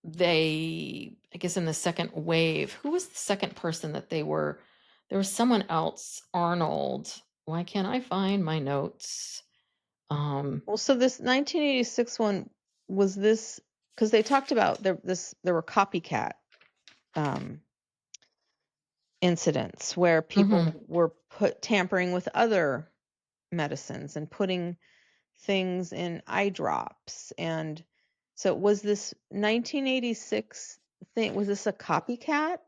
I guess in the second wave, who was the second person that there was someone else, Arnold. Why can't I find my notes? Um, Well, so this 1986 one was this because they talked about there were copycat um, incidents where mhm. people were put tampering with other medicines and putting things in eye drops. And so was this 1986 thing, was this a copycat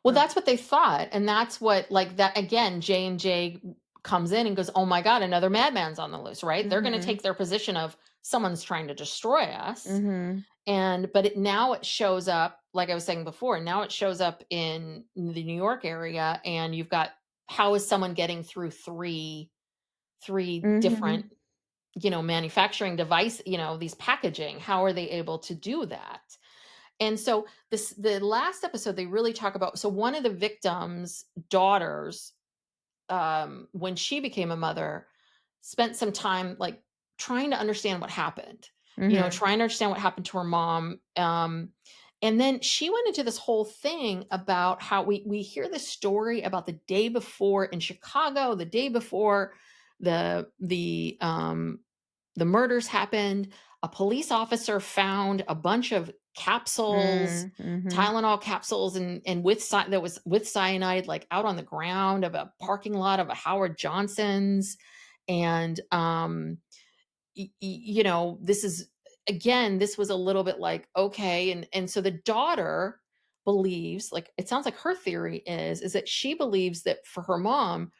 Well, or that's what they thought, and that's what, like, that again, J&J comes in and goes, "Oh my god, another madman's on the loose," right? They're gonna mhm take their position of someone's trying to destroy us. mhm And but now it shows up, like I was saying before, now it shows up in the New York area, and you've got, how is someone getting through three different, mhm manufacturing device, these packaging, how are they able to do that? And so the last episode they really talk about, so one of the victims' daughters, when she became a mother, spent some time, like, trying to understand what happened, mhm trying to understand what happened to her mom. And then she went into this whole thing about how we hear this story about the day before in Chicago, the day before the murders happened, a police officer found a bunch of capsules, Mm, mhm. Tylenol capsules, and that was with cyanide, like out on the ground of a parking lot of a Howard Johnson's, and this is, again, this was a little bit like, okay, and so the daughter believes, like, it sounds like her theory is that she believes that for her mom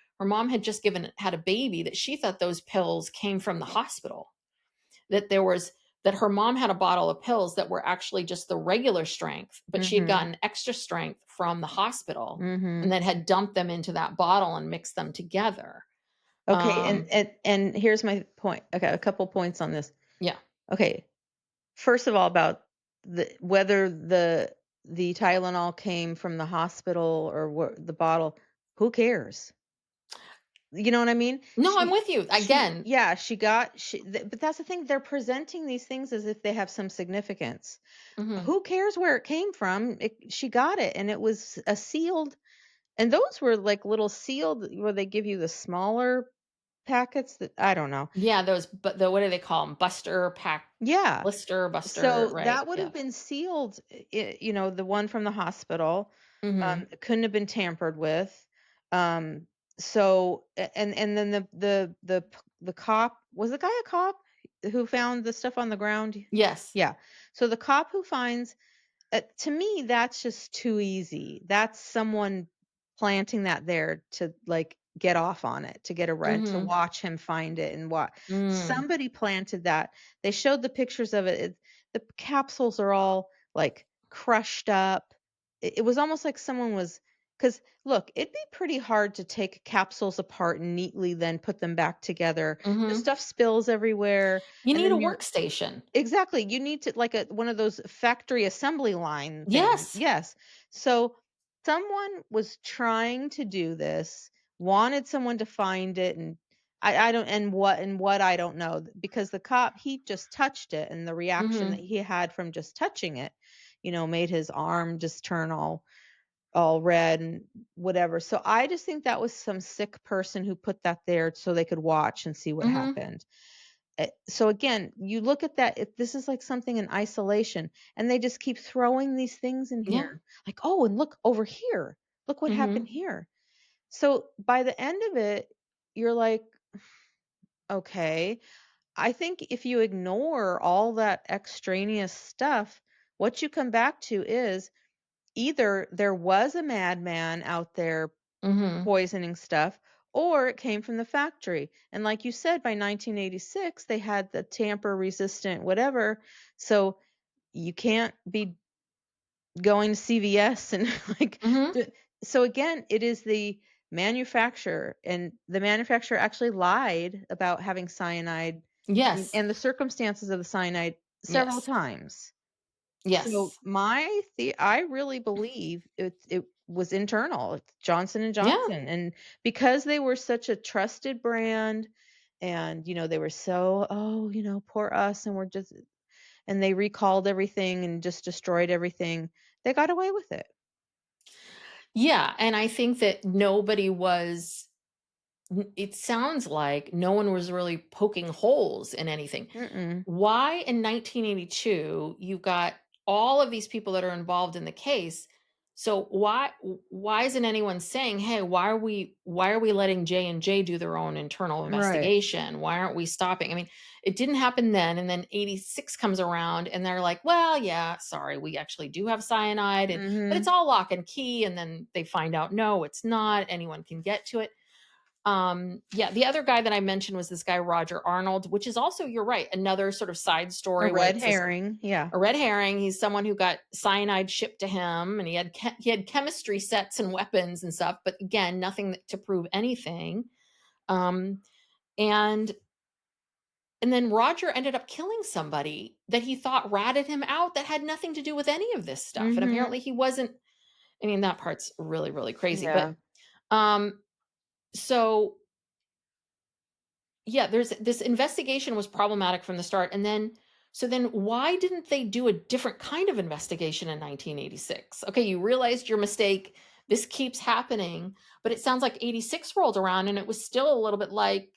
had just had a baby, that she thought those pills came from the hospital, that there was that her mom had a bottle of pills that were actually just the regular strength, but she had Mhm. gotten extra strength from the hospital and Mhm. then had dumped them into that bottle and mixed them together. Okay, and um and here's my point. Okay, a couple points on this. yeah. Okay, first of all, about whether the Tylenol came from the hospital or the bottle, who cares? You know what I mean? No, I'm with you She again. yeah, but that's the thing, they're presenting these things as if they have some significance. Mhm. Who cares where it came from? She got it, and it was a sealed, and those were like little sealed where they give you the smaller packets that I don't know. Yeah, those, but the what do they call them? Buster pack, Yeah. blister buster, So right? that would Yeah. have been sealed, the one from the hospital. Mhm. It couldn't have been tampered with. Um, and then the cop, was the guy a cop who found the stuff on the ground? Yes. Yeah. So the cop who finds, to me, that's just too easy. That's someone planting that there to, like, get off on it, to get a rent, to Mhm. watch him find it and what. Mm. Somebody planted that. They showed the pictures of it. The capsules are all, like, crushed up. It was almost like someone was, because look, it'd be pretty hard to take capsules apart and neatly then put them back together. The Mhm. stuff spills everywhere, You and need a then you're workstation. exactly, you need to, like, a one of those factory assembly line things. Yes. Yes. So, someone was trying to do this, wanted someone to find it, and I don't, and what I don't know, because the cop, he just touched it, and the reaction that Mhm. he had from just touching it, made his arm just turn all red and whatever. So, I just think that was some sick person who put that there so they could watch and see what Mhm. happened. So again, you look at that, if this is like something in isolation, and they just keep throwing these things in Yeah. here, like, oh, and look over here, look what happened Mhm. here. So by the end of it, you're like, okay, I think if you ignore all that extraneous stuff, what you come back to is either there was a madman out there Mhm. poisoning stuff, or it came from the factory. And like you said, by 1986, they had the tamper resistant whatever. So you can't be going to CVS and like, Mhm. d- so again, it is the manufacturer, and the manufacturer actually lied about having cyanide Yes. and the circumstances of the cyanide several Yes. times. So Yes. I really believe it was internal. It's Johnson and Yeah. Johnson, and because they were such a trusted brand, and they were so, oh, poor us, and they recalled everything and just destroyed everything. They got away with it. Yeah, and I think that nobody was it sounds like no one was really poking holes in anything. Mm-mm. Why in 1982 you got all of these people that are involved in the case? So why isn't anyone saying, "Hey, why are we letting J&J do their own internal Right. investigation? Why aren't we stopping?" I mean, it didn't happen then, and then 86 comes around and they're like, "Well, yeah, sorry, we actually do have cyanide, and but it's Mhm. all lock and key." And then they find out, "No, it's not. Anyone can get to it." Yeah, the other guy that I mentioned was this guy Roger Arnold, which is also, you're right, another sort of side A story where red it's this herring. Yeah. a red herring. He's someone who got cyanide shipped to him, and he had chemistry sets and weapons and stuff, but again, nothing to prove anything. Um, and and then Roger ended up killing somebody that he thought ratted him out that had nothing to do with any of this stuff, and Mhm. apparently he wasn't. I mean, that part's really really crazy, but Yeah. um, so yeah, there's this investigation was problematic from the start. And then So then why didn't they do a different kind of investigation in 1986? Okay, you realized your mistake. This keeps happening, but it sounds like 86 rolled around and it was still a little bit like,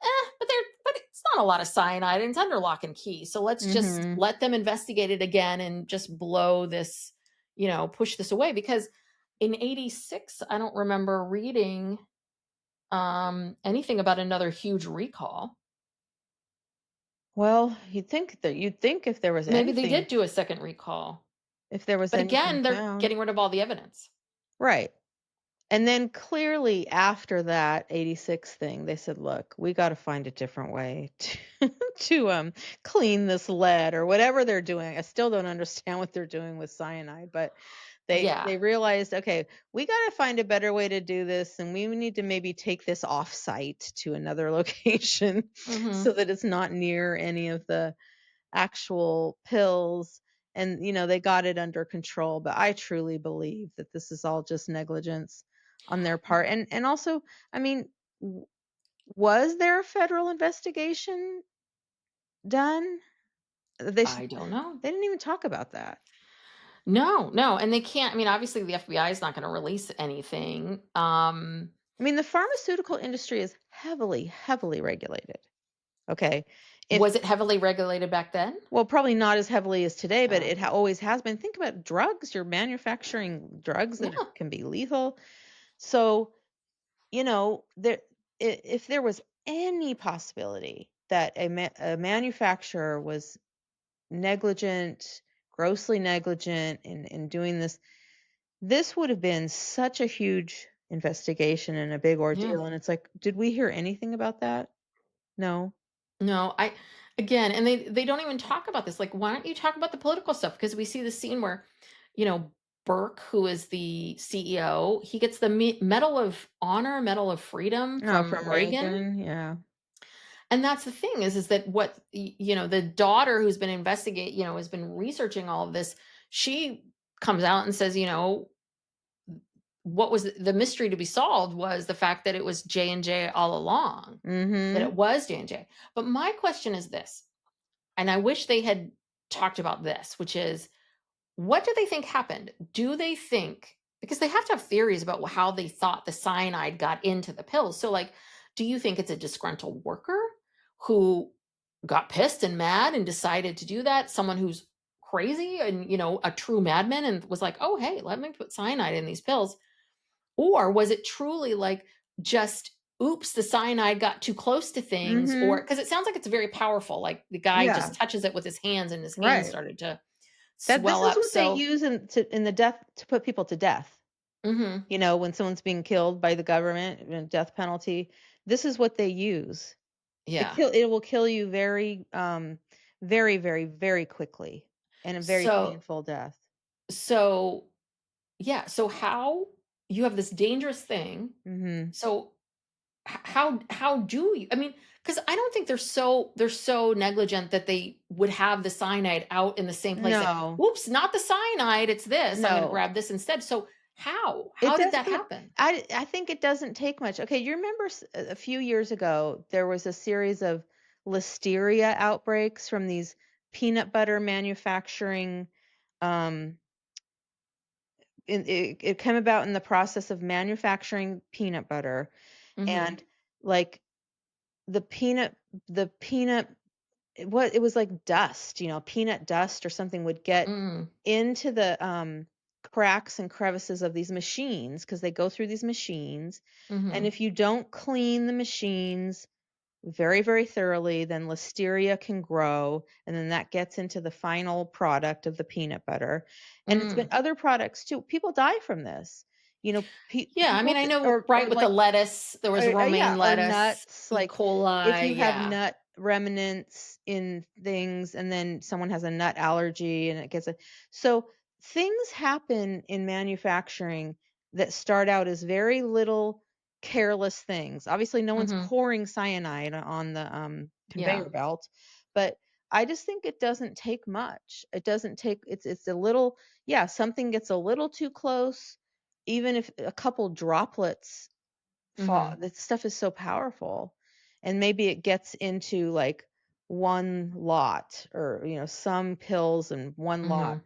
but it's not a lot of cyanide and it's under lock and key. So let's just Mhm. let them investigate it again and just blow this, push this away. Because in 86, I don't remember reading anything about another huge recall. Well, you'd think Maybe they did do a second recall. if there was But anything again, they're found. getting rid of all the evidence. Right. And then clearly after that '86 thing, they said, "Look, we gotta find a different way to clean this lead," or whatever they're doing. I still don't understand what they're doing with cyanide, but Yeah. they realized, "Okay, we gotta find a better way to do this, and we need to maybe take this off-site to another location Mhm. so that it's not near any of the actual pills." And, they got it under control, but I truly believe that this is all just negligence on their part. And also, I mean, w was there a federal investigation done? They sh I don't know. they didn't even talk about that. No, no, and they can't. I mean, obviously the FBI is not gonna release anything. I mean, the pharmaceutical industry is heavily, heavily regulated, okay? If Was it heavily regulated back then? Well, probably not as heavily as today, but Oh, it always has been. Think about drugs, you're manufacturing drugs that yeah. can be lethal. So, there if there was any possibility that a manufacturer was negligent, grossly negligent in doing this, this would have been such a huge investigation and a big Yeah. ordeal. And it's like, did we hear anything about that? No. No, I again, and they don't even talk about this. Like, why don't you talk about the political stuff? Because we see the scene where, you know, Burke, who is the CEO, he gets the Medal of Honor, Medal of Freedom Oh, from from Reagan. Reagan, yeah. And that's the thing is that what the daughter who's been has been researching all of this, she comes out and says, what was the mystery to be solved was the fact that it was J&J all along, that it Mhm. was J&J. But my question is this, and I wish they had talked about this, which is, what do they think happened? Do they think, because they have to have theories about how they thought the cyanide got into the pills. So, like, do you think it's a disgruntled worker who got pissed and mad and decided to do that? Someone who's crazy and, a true madman and was like, oh, hey, let me put cyanide in these pills. Or was it truly like just, oops, the cyanide got too close to things? Or Mhm. because it sounds like it's very powerful. Like the guy Yeah, just touches it with his hands and his hands right. started to That this swell is up. what they So, use in the death to put people to death. mhm. When someone's being killed by the government, death penalty, this is what they use. Yeah. It will kill you very, very, very, very quickly and a very So painful death. so yeah, so how you have this dangerous thing. Mhm. So how do you, I mean, cuz I don't think they're so negligent that they would have the cyanide out in the same place that, No, oops, not the cyanide, it's this. I'm going to no. grab this instead. So how? It How did does, that but happen? I think it doesn't take much. Okay, you remember a few years ago there was a series of listeria outbreaks from these peanut butter manufacturing. Um, it came about in the process of manufacturing peanut butter, Mhm. and like the peanut, the peanut, it was like dust, peanut dust or something would get Mm. into the cracks and crevices of these machines because they go through these machines. And Mhm. if you don't clean the machines very, very thoroughly, then listeria can grow, and then that gets into the final product of the peanut butter. And it's been Mm. other products too. People die from this. Yeah, I People mean, I know, or right, with the like lettuce, there was yeah, romaine or lettuce, nuts, E. like, if coli, you have yeah. nut remnants in things and then someone has a nut allergy and it gets a so things happen in manufacturing that start out as very little careless things. Obviously, no one's Mhm. pouring cyanide on the, Yeah. conveyor belt, but I just think it doesn't take much. It doesn't take it's a little yeah, something gets a little too close, even if a couple droplets fall Mhm. this stuff is so powerful, and maybe it gets into, like, one lot or, some pills in one lot. Mhm.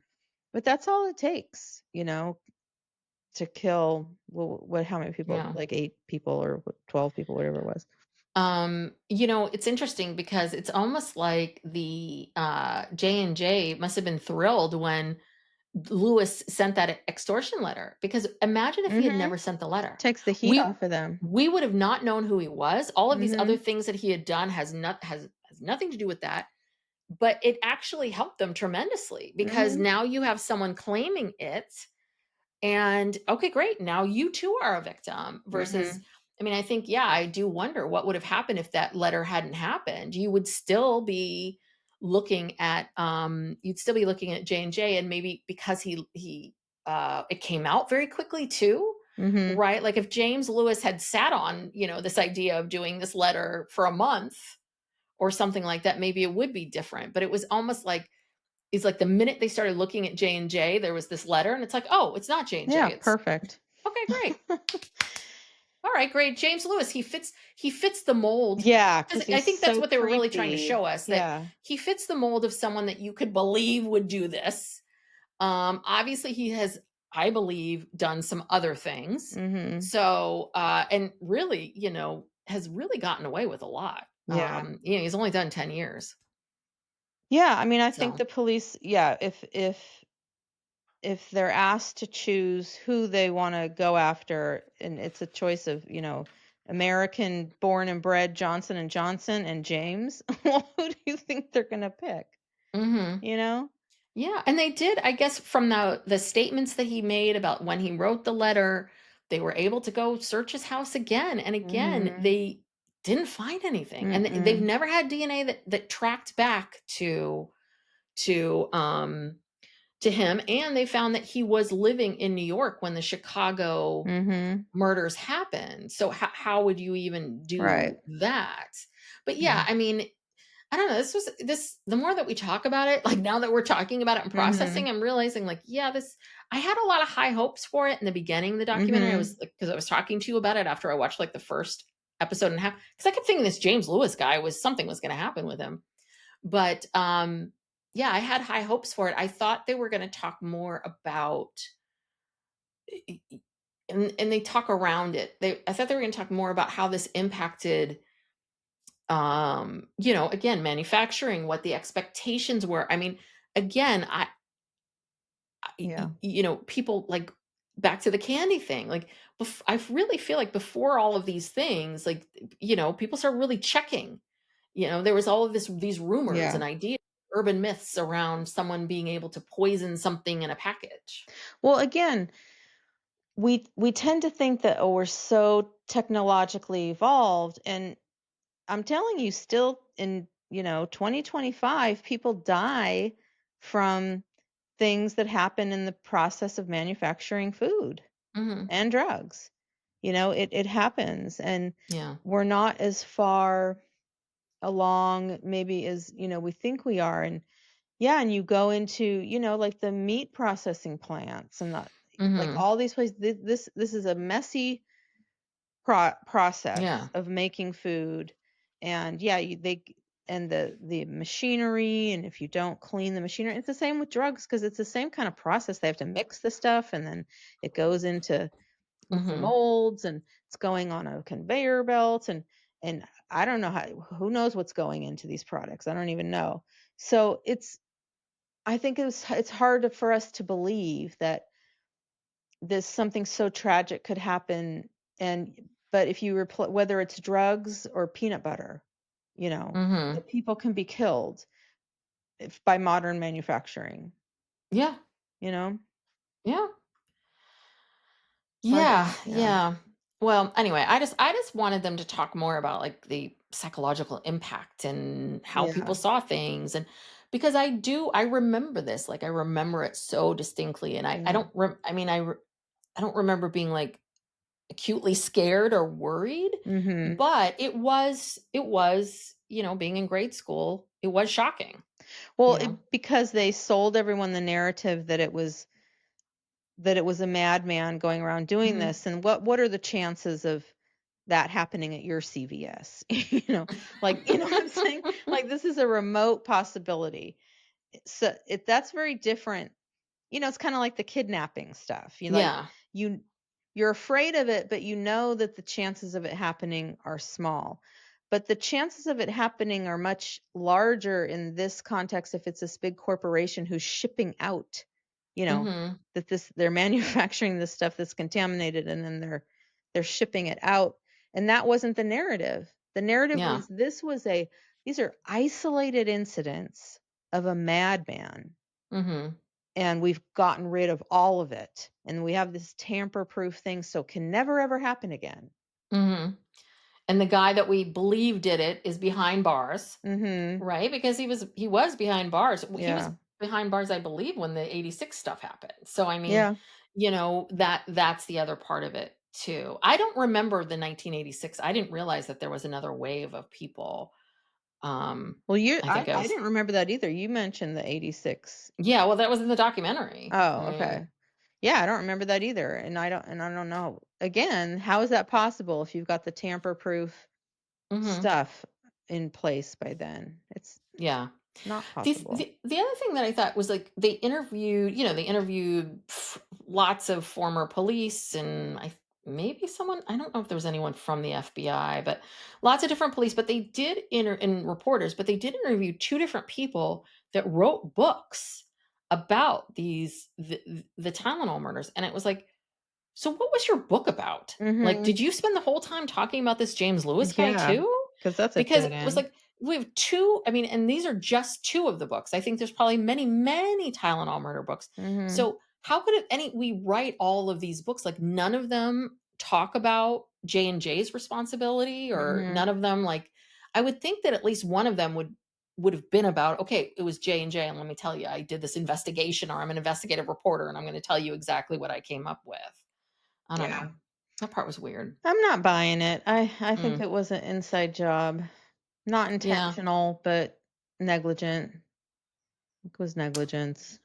But that's all it takes, to kill, well, how many people? Yeah. Like 8 people or 12 people, whatever it was. It's interesting because it's almost like the J&J must have been thrilled when Lewis sent that extortion letter, because imagine if he had Mhm. never sent the letter. Takes the heat We off of them. we would have not known who he was. All of these other Mhm. things that he had done has nothing to do with that, but it actually helped them tremendously because Mhm. now you have someone claiming it, and okay, great. Now you too are a victim versus, Mhm. I mean, I think, yeah, I do wonder what would have happened if that letter hadn't happened. You would still be you'd still be looking at J&J, and maybe because it came out very quickly too, Mhm. right? Like if James Lewis had sat on, this idea of doing this letter for a month or something like that, maybe it would be different. But it was almost like it's like the minute they started looking at J&J, there was this letter, and it's like, "Oh, it's not Yeah, J&J, it's perfect. okay, great. All right, great. James Lewis, he fits the mold." Yeah, Because 'cause I he's think that's so what they were really trying to creepy. show us, that Yeah. he fits the mold of someone that you could believe would do this. Obviously he has, I believe, done some other things. Mhm. So, and really, has really gotten away with a lot. Yeah. He's only done 10 years. Yeah, I mean, I think So, the police, yeah, if they're asked to choose who they wanna go after, and it's a choice of, American born and bred Johnson& and Johnson and James, well, who do you think they're gonna pick, mhm. you know? Yeah, and they did, I guess, from the statements that he made about when he wrote the letter, they were able to go search his house again, and again, Mhm. they didn't find anything, and they've Mm-mm. never had DNA that tracked back to um to him, and they found that he was living in New York when the Chicago Mhm. murders happened. So how would you even Right. do that? But Yeah. yeah, I mean, I don't know. The more that we talk about it, like now that we're talking about it and processing, Mhm. I'm realizing like, yeah, I had a lot of high hopes for it in the beginning of the documentary. I was Mhm. like, because I was talking to you about it after I watched like the first episode and a half. Because I kept thinking this James Lewis guy was something was gonna happen with him. But yeah, I had high hopes for it. I thought they were gonna talk more about and they talk around it. I thought they were gonna talk more about how this impacted again, manufacturing, what the expectations were. I mean, again, Yeah. people like, back to the candy thing, like I really feel like before all of these things, like, people started really checking. There was all of these rumors Yeah. and ideas, urban myths around someone being able to poison something in a package. Well, again, we tend to think that, oh, we're so technologically evolved, and I'm telling you, still in 2025, people die from things that happen in the process of manufacturing food Hmm. and drugs. It happens, and Yeah. we're not as far along maybe as we think we are. And yeah, and you go into like the meat processing plants and like Hmm. all these places. This is a messy process Yeah. of making food. And yeah, and the machinery, and if you don't clean the machinery, it's the same with drugs, because it's the same kind of process. They have to mix the stuff, and then it goes into the Hmm. molds, and it's going on a conveyor belt, and I don't know who knows what's going into these products. I don't even know. So I think it's hard for us to believe that this something so tragic could happen. And but if you whether it's drugs or peanut butter, Hmm. that people can be killed by modern manufacturing. Yeah. you know Yeah. it's hard to, Yeah, yeah. yeah. Well, anyway, I just wanted them to talk more about like the psychological impact and how people Yeah. saw things, and because I remember this, like I remember it so distinctly, and I Yeah. don't I mean I don't remember being like acutely scared or worried, Mhm. but it was, being in grade school, it was shocking, Well, you know. because they sold everyone the narrative that it was a madman going around doing Mhm. this. And what are the chances of that happening at your CVS. You know what I'm saying? Like, this is a remote possibility. So that's very different. It's kind of like the kidnapping stuff. Yeah. You you're afraid of it, but you know that the chances of it happening are small. But the chances of it happening are much larger in this context if it's this big corporation who's shipping out, you know, Mhm. that this they're manufacturing this stuff that's contaminated, and then they're shipping it out. And that wasn't the narrative. The narrative Yeah. was these are isolated incidents of a madman, Mhm. and we've gotten rid of all of it. And we have this tamper-proof thing, so it can never ever happen again. Mhm. And the guy that we believe did it is behind bars, Mhm. right? Because he was behind bars. He was Yeah. behind bars, I believe, when the '86 stuff happened. So I mean, Yeah. that's the other part of it too. I don't remember the 1986. I didn't realize that there was another wave of people. Well, I think I I was didn't remember that either. You mentioned the 86. Yeah, well, that was in the documentary. I Oh, mean, okay. Yeah, I don't remember that either. And I don't know. Again, how is that possible if you've got the tamper-proof mhm, stuff in place by then? It's yeah. not These possible. the other thing that I thought was, like, they interviewed lots of former police, and maybe someone, I don't know if there was anyone from the FBI, but lots of different police, but they did and reporters, but they did interview 2 different people that wrote books about the Tylenol murders, and it was like, "So what was your book about? Like, Mhm. did you spend the whole time talking about this James Lewis guy Yeah, too?" because that's a Because dead it was end. like, we have 2, I mean, and these are just 2 of the books. I think there's probably many, many Tylenol murder books. Mhm. So, how could it any we write all of these books, like, none of them talk about J&J's responsibility, or Mhm. none of them, like, I would think that at least one of them would have been about, "Okay, it was J&J, and let me tell you, I did this investigation, or I'm an investigative reporter, and I'm gonna tell you exactly what I came up with." I don't know. Yeah. That part was weird. I'm not buying it. I think Mm. it was an inside job. Not Yeah. intentional, but negligent. It was negligence.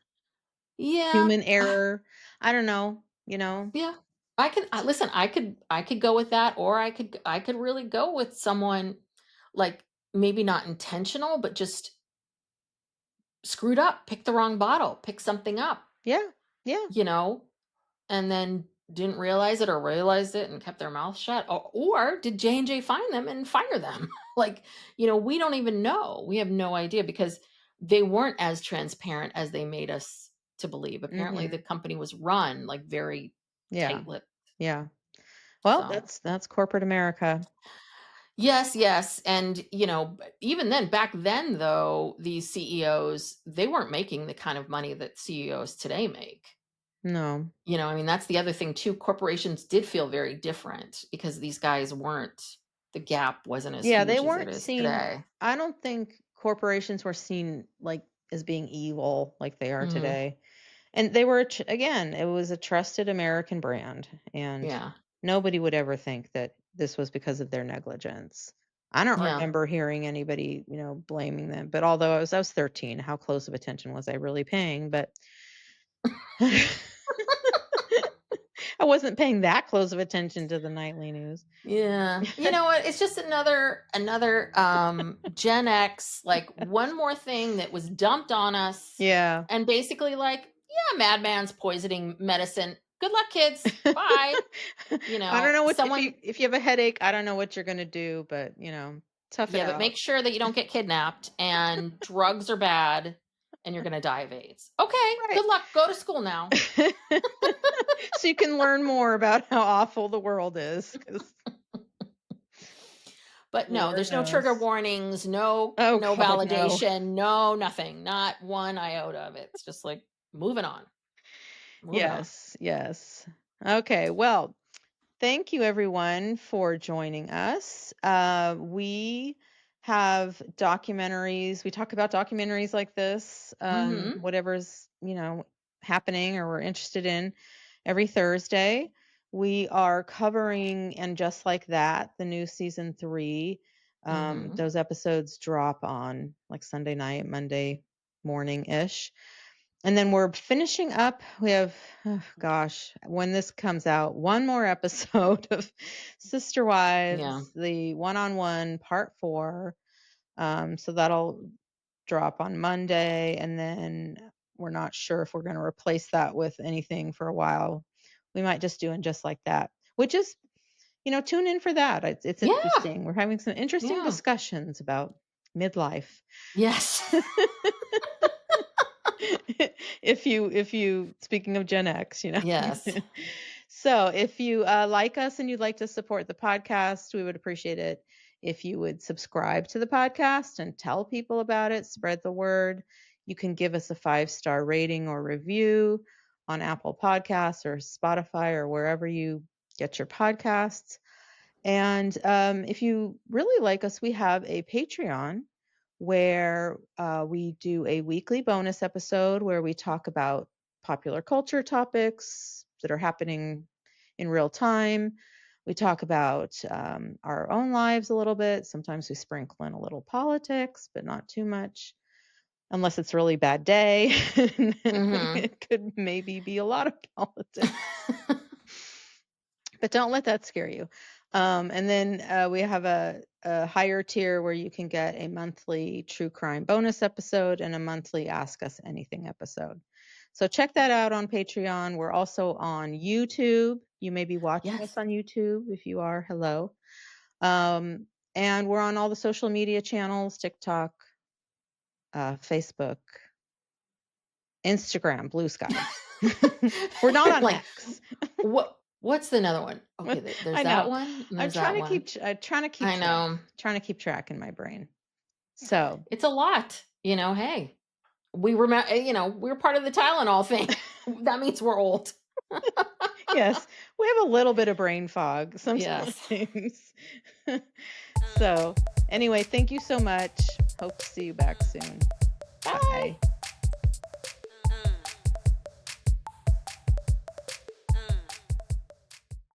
Yeah. Human error. I don't know. Yeah. Listen, I could go with that, or I could really go with someone, like, maybe not intentional, but just screwed up, picked the wrong bottle, picked something up, Yeah. Yeah. you know, and then didn't realize it, or realized it and kept their mouth shut. Or did J&J find them and fire them? Like, we don't even know. We have no idea, because they weren't as transparent as they made us to believe. Apparently the Mhm. company was run, like, very Yeah. tight-lipped. Yeah. Well, So that's corporate America. yes, yes, and, even then, back then, though, these CEOs, they weren't making the kind of money that CEOs today make. No. I mean, that's the other thing too. Corporations did feel very different, because these guys weren't the gap wasn't as Yeah, they huge as it weren't is seen. today. I don't think corporations were seen like as being evil like they are Mhm. today. And they were again, it was a trusted American brand, and Yeah. nobody would ever think that this was because of their negligence. I don't Yeah. remember hearing anybody, blaming them. But although I was 13, how close of attention was I really paying? But I wasn't paying that close of attention to the nightly news. Yeah. You know what? It's just another Gen X, like, one more thing that was dumped on us, Yeah. and basically, like, yeah, madman's poisoning medicine. Good luck, kids. Bye. I don't know what Someone if you have a headache, I don't know what you're gonna do, but tough it Yeah, but out. make sure that you don't get kidnapped, and drugs are bad, and you're gonna die of AIDS. Okay, Right. good luck. Go to school now. So you can learn more about how awful the world is, because But no, Lord there's no trigger knows. warnings, no Oh no God, no. validation, no nothing, not one iota of it. It's just like, moving on, moving on. Yes, yes. Okay, well, thank you everyone for joining us. We have documentaries. We talk about documentaries like this, Mhm. whatever's, happening or we're interested in every Thursday. We are covering And Just Like That, the new season 3. Mhm. Those episodes drop on like Sunday night, Monday morning ish. And then we're finishing up. We have, oh gosh, when this comes out, one more episode of Sister Yeah. Wives, the one-on-one part 4. So that'll drop on Monday, and then we're not sure if we're going to replace that with anything for a while. We might just do it just like that, which is, tune in for that. It's Yeah. interesting. We're having some interesting Yeah. discussions about midlife. Yes. If you speaking of Gen X, Yes. So if you like us and you'd like to support the podcast, we would appreciate it if you would subscribe to the podcast and tell people about it, spread the word. You can give us a 5-star rating or review on Apple Podcasts or Spotify or wherever you get your podcasts. And if you really like us, we have a Patreon where we do a weekly bonus episode where we talk about popular culture topics that are happening in real time. We talk about our own lives a little bit. Sometimes we sprinkle in a little politics, but not too much, unless it's a really bad day. Mhm. It could maybe be a lot of politics. But don't let that scare you. And then we have a higher tier where you can get a monthly true crime bonus episode and a monthly Ask Us Anything episode. So check that out on Patreon. We're also on YouTube. You may be watching us Yes. on YouTube. If you are, hello. And we're on all the social media channels, TikTok, Facebook, Instagram, Blue Sky. We're not on Like, X. what's another one? Okay, there's I that know. one, and I'm there's trying that to one. keep I track. know. Trying to keep track in my brain. So, It's a lot, hey, we remember, we're part of the Tylenol thing. That means we're old. yes, we have a little bit of brain fog Yes. sometimes. So, anyway, thank you so much. Hope to see you back soon. Bye. Bye.